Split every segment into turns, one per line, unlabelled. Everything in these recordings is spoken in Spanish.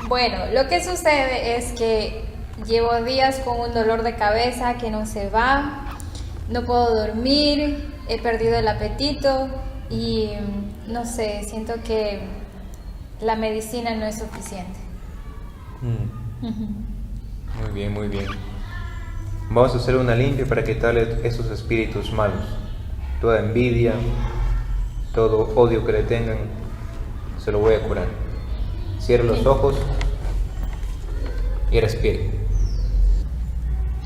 Bueno, lo que sucede es que llevo días con un dolor de cabeza que no se va, no puedo dormir, he perdido el apetito y no sé, siento que la medicina no es suficiente.
Mm, Muy bien, muy bien. Vamos a hacer una limpia para quitarle esos espíritus malos. Toda envidia, todo odio que le tengan, se lo voy a curar. Cierra los ojos y respire.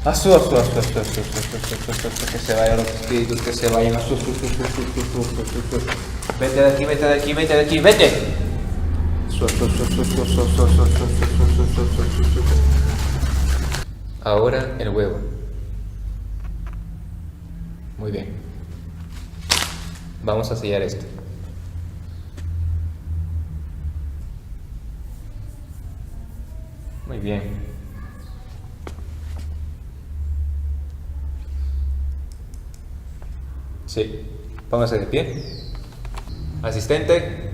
Que se vayan los espíritus, que se vayan. Vete de aquí, vete de aquí, vete de aquí, vete. Ahora el huevo. Muy bien. Vamos a sellar esto. Muy bien. Sí. Póngase de pie. Asistente,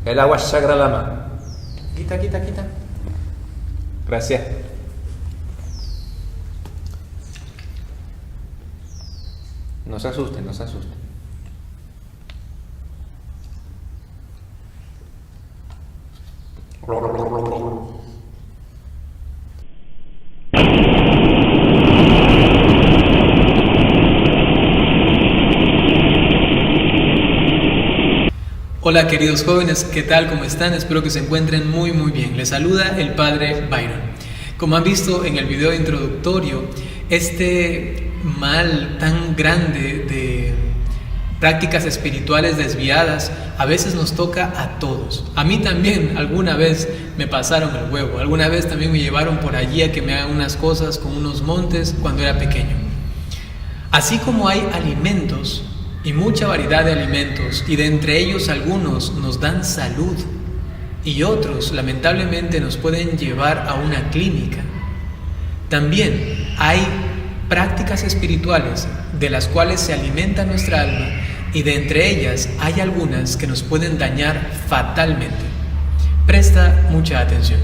el agua Sagra Lama. Quita, quita, quita. Gracias. No se asusten, no se asusten.
Hola queridos jóvenes, ¿qué tal? ¿Cómo están? Espero que se encuentren muy bien. Les saluda el Padre Byron. Como han visto en el video introductorio, este mal tan grande de prácticas espirituales desviadas a veces nos toca a todos. A mí también alguna vez me pasaron el huevo, alguna vez también me llevaron por allí a que me hagan unas cosas con unos montes cuando era pequeño. Así como hay alimentos y mucha variedad de alimentos, y de entre ellos algunos nos dan salud y otros lamentablemente nos pueden llevar a una clínica, también hay prácticas espirituales de las cuales se alimenta nuestra alma, y de entre ellas hay algunas que nos pueden dañar fatalmente. Presta mucha atención.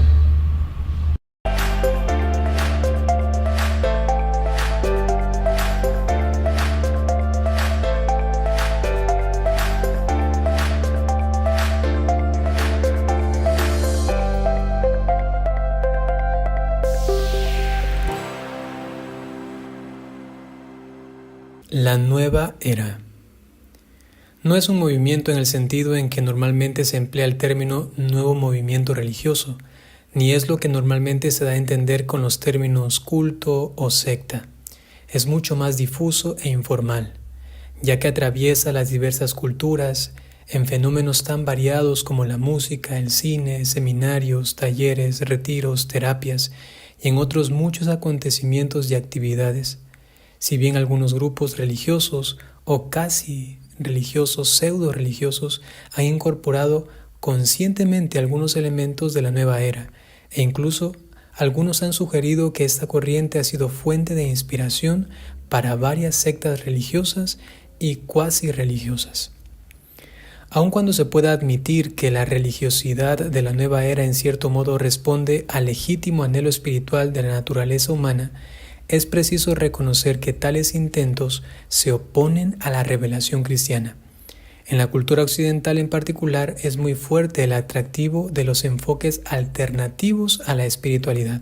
La nueva era. No es un movimiento en el sentido en que normalmente se emplea el término nuevo movimiento religioso, ni es lo que normalmente se da a entender con los términos culto o secta. Es mucho más difuso e informal, ya que atraviesa las diversas culturas en fenómenos tan variados como la música, el cine, seminarios, talleres, retiros, terapias y en otros muchos acontecimientos y actividades. Si bien algunos grupos religiosos o casi religiosos, pseudo religiosos, han incorporado conscientemente algunos elementos de la nueva era, e incluso algunos han sugerido que esta corriente ha sido fuente de inspiración para varias sectas religiosas y cuasi religiosas. Aun cuando se pueda admitir que la religiosidad de la nueva era en cierto modo responde al legítimo anhelo espiritual de la naturaleza humana, es preciso reconocer que tales intentos se oponen a la revelación cristiana. En la cultura occidental en particular es muy fuerte el atractivo de los enfoques alternativos a la espiritualidad.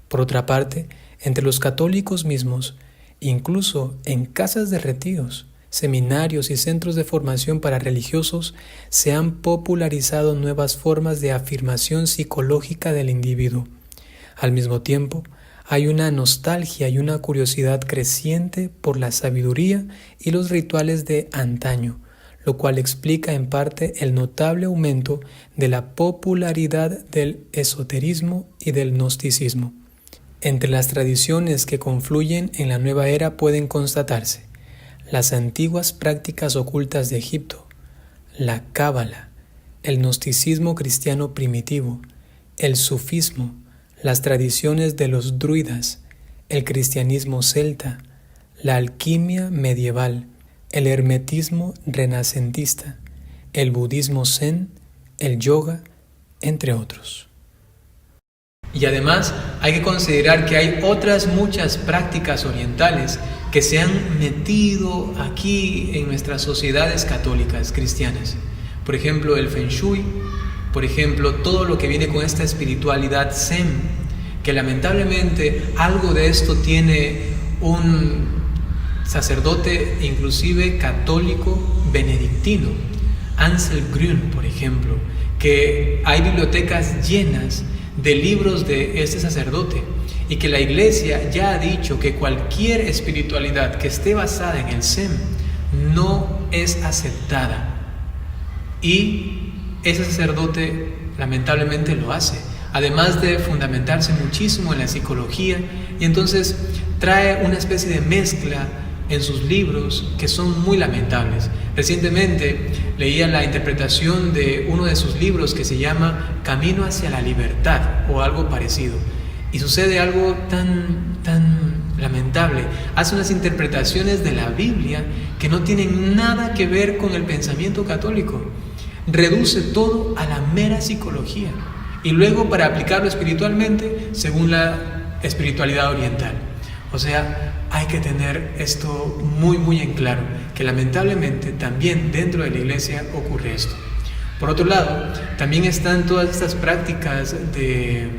Por otra parte, entre los católicos mismos, incluso en casas de retiros, seminarios y centros de formación para religiosos, se han popularizado nuevas formas de afirmación psicológica del individuo. Al mismo tiempo, hay una nostalgia y una curiosidad creciente por la sabiduría y los rituales de antaño, lo cual explica en parte el notable aumento de la popularidad del esoterismo y del gnosticismo. Entre las tradiciones que confluyen en la nueva era pueden constatarse las antiguas prácticas ocultas de Egipto, la cábala, el gnosticismo cristiano primitivo, el sufismo, las tradiciones de los druidas, el cristianismo celta, la alquimia medieval, el hermetismo renacentista, el budismo zen, el yoga, entre otros. Y además hay que considerar que hay otras muchas prácticas orientales que se han metido aquí en nuestras sociedades católicas cristianas. Por ejemplo, el Feng Shui, por ejemplo, todo lo que viene con esta espiritualidad Zen, que lamentablemente algo de esto tiene un sacerdote inclusive católico benedictino, Ansel Grün, por ejemplo, que hay bibliotecas llenas de libros de este sacerdote, y que la Iglesia ya ha dicho que cualquier espiritualidad que esté basada en el Zen no es aceptada, y ese sacerdote lamentablemente lo hace, además de fundamentarse muchísimo en la psicología, y entonces trae una especie de mezcla en sus libros que son muy lamentables. Recientemente leía la interpretación de uno de sus libros que se llama Camino hacia la Libertad o algo parecido, y sucede algo tan lamentable. Hace unas interpretaciones de la Biblia que no tienen nada que ver con el pensamiento católico. Reduce todo a la mera psicología y luego para aplicarlo espiritualmente según la espiritualidad oriental. O sea, hay que tener esto muy en claro, que lamentablemente también dentro de la Iglesia ocurre esto. Por otro lado, también están todas estas prácticas de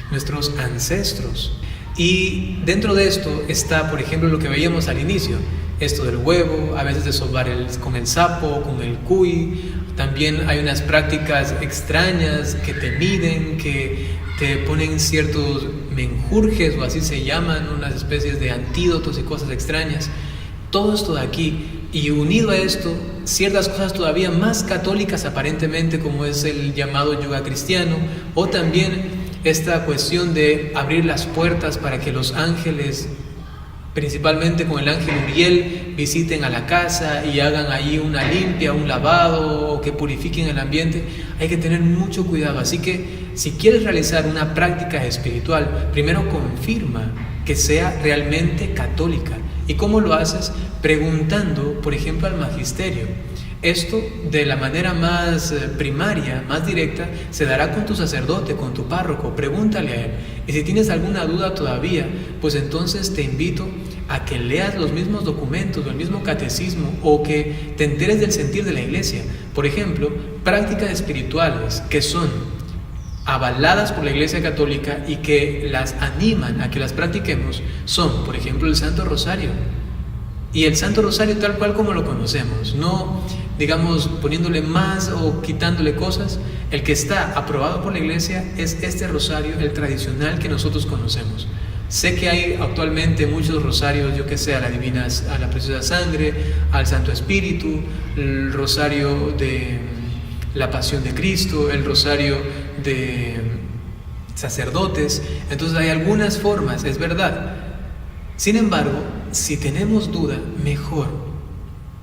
nuestros ancestros, y dentro de esto está, por ejemplo, lo que veíamos al inicio, esto del huevo, a veces de sobar con el sapo, con el cuy. También hay unas prácticas extrañas que te miden, que te ponen ciertos menjurjes, o así se llaman, unas especies de antídotos y cosas extrañas. Todo esto de aquí, y unido a esto, ciertas cosas todavía más católicas aparentemente, como es el llamado yoga cristiano, o también esta cuestión de abrir las puertas para que los ángeles, principalmente con el ángel Uriel, visiten a la casa y hagan ahí una limpia, un lavado, o que purifiquen el ambiente. Hay que tener mucho cuidado. Así que si quieres realizar una práctica espiritual, primero confirma que sea realmente católica. ¿Y cómo lo haces? Preguntando, por ejemplo, al magisterio. Esto, de la manera más primaria, más directa, se dará con tu sacerdote, con tu párroco. Pregúntale a él. Y si tienes alguna duda todavía, pues entonces te invito a que leas los mismos documentos, o el mismo catecismo, o que te enteres del sentir de la Iglesia. Por ejemplo, prácticas espirituales que son avaladas por la Iglesia Católica y que las animan a que las practiquemos son, por ejemplo, el Santo Rosario. Y el Santo Rosario tal cual como lo conocemos, no digamos poniéndole más o quitándole cosas. El que está aprobado por la Iglesia es este rosario, el tradicional que nosotros conocemos. Sé que hay actualmente muchos rosarios, yo que sé, a la Preciosa Sangre, al Santo Espíritu, el rosario de la Pasión de Cristo, el rosario de sacerdotes. Entonces hay algunas formas, es verdad. Sin embargo, si tenemos duda, mejor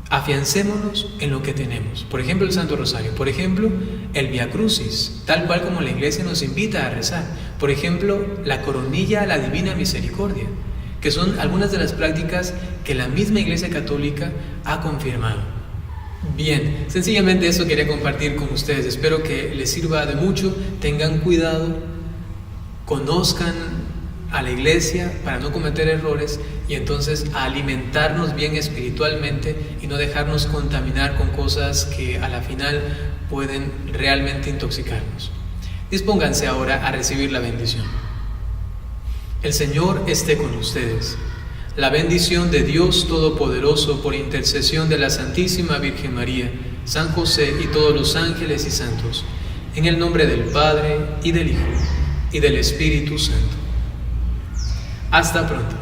afiancémonos en lo que tenemos. Por ejemplo, el Santo Rosario. Por ejemplo, el Vía Crucis, tal cual como la Iglesia nos invita a rezar. Por ejemplo, la coronilla a la Divina Misericordia, que son algunas de las prácticas que la misma Iglesia Católica ha confirmado. Bien, sencillamente eso quería compartir con ustedes. Espero que les sirva de mucho. Tengan cuidado, conozcan a la Iglesia para no cometer errores, y entonces a alimentarnos bien espiritualmente y no dejarnos contaminar con cosas que a la final pueden realmente intoxicarnos. Dispónganse ahora a recibir la bendición. El Señor esté con ustedes. La bendición de Dios Todopoderoso, por intercesión de la Santísima Virgen María, San José y todos los ángeles y santos, en el nombre del Padre, y del Hijo, y del Espíritu Santo. Hasta pronto.